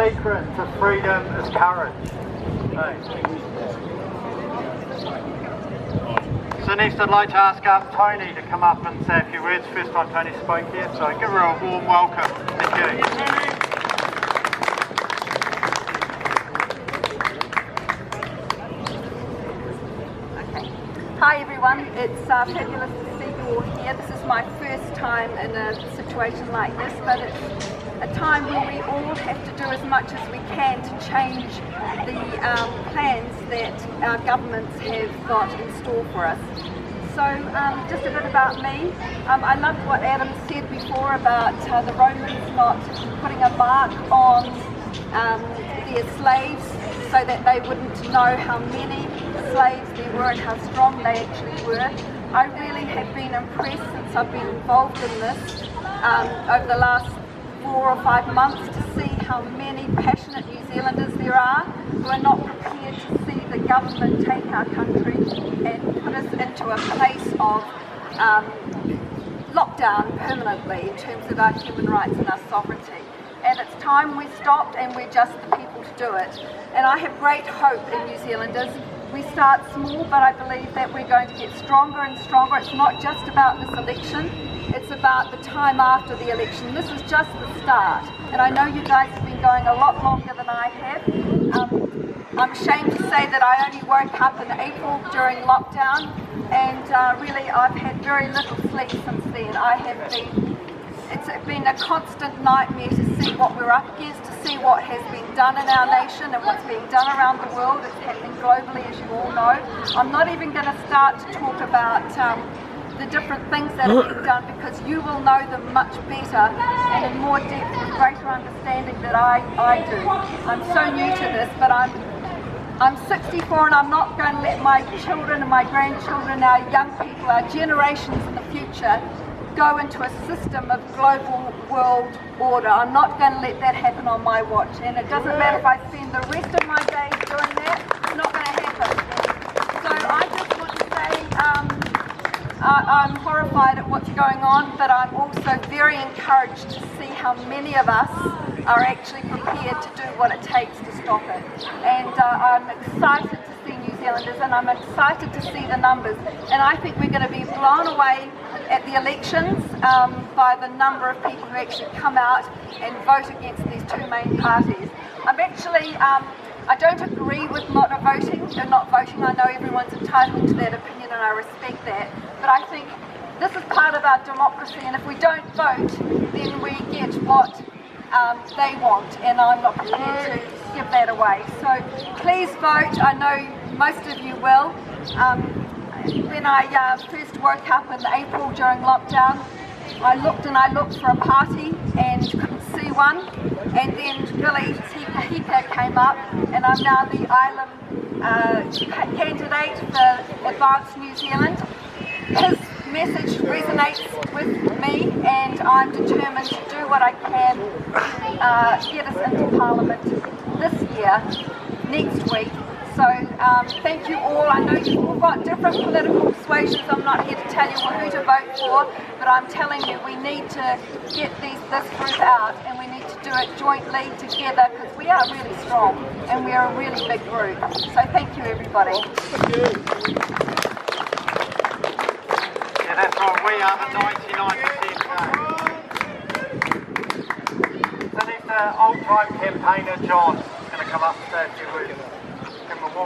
secret to freedom is courage. So next I'd like to ask Toni to come up and say a few words. First time Toni spoke here, so give her a warm welcome. Thank you. Hi everyone, it's fabulous to see you all here. This is my first time in a situation like this, but it's a time where we all have to do as much as we can to change the plans that our governments have got in store for us. So just a bit about me. I loved what Adam said before about the Romans not putting a mark on their slaves so that they wouldn't know how many slaves there were and how strong they actually were. I really have been impressed since I've been involved in this over the last 4 or 5 months to see how many passionate New Zealanders there are who are not prepared to see the government take our country and put us into a place of lockdown permanently in terms of our human rights and our sovereignty. And it's time we stopped and we're just the people to do it. And I have great hope in New Zealanders. We start small, but I believe that we're going to get stronger and stronger. It's not just about this election, it's about the time after the election. This is just the start. And I know you guys have been going a lot longer than I have. I'm ashamed to say that I only woke up in April during lockdown, and really I've had very little sleep since then. It's been a constant nightmare to see what we're up against, to see what has been done in our nation and what's being done around the world. It's happening globally, as you all know. I'm not even going to start to talk about the different things that are being done, because you will know them much better and in more depth with greater understanding than I do. I'm so new to this, but I'm 64 and I'm not going to let my children and my grandchildren, our young people, our generations in the future go into a system of global world order. I'm not going to let that happen on my watch, and it doesn't matter if I spend the rest of my days doing that, it's not going to happen. So I just want to say I'm horrified at what's going on, but I'm also very encouraged to see how many of us are actually prepared to do what it takes to stop it. And I'm excited to see New Zealanders, and I'm excited to see the numbers. And I think we're going to be blown away at the elections by the number of people who actually come out and vote against these two main parties. I don't agree with not voting. I know everyone's entitled to that opinion and I respect that. But I think this is part of our democracy, and if we don't vote, then we get what they want, and I'm not prepared to give that away. So please vote. I know most of you will. When I first woke up in April during lockdown, I looked for a party and couldn't see one, and then Billy Hika came up, and I'm now the Island candidate for Advance New Zealand. His message resonates with me, and I'm determined to do what I can to get us into Parliament this year, next week. So thank you all. I know you've all got different political persuasions. I'm not here to tell you who to vote for, but I'm telling you we need to get this group out, and we need to do it jointly together, because we are really strong and we are a really big group. So thank you, everybody. Yeah, that's right. We are the 99%. So next, old-time campaigner John is going to come up and say a few words. Give him a warm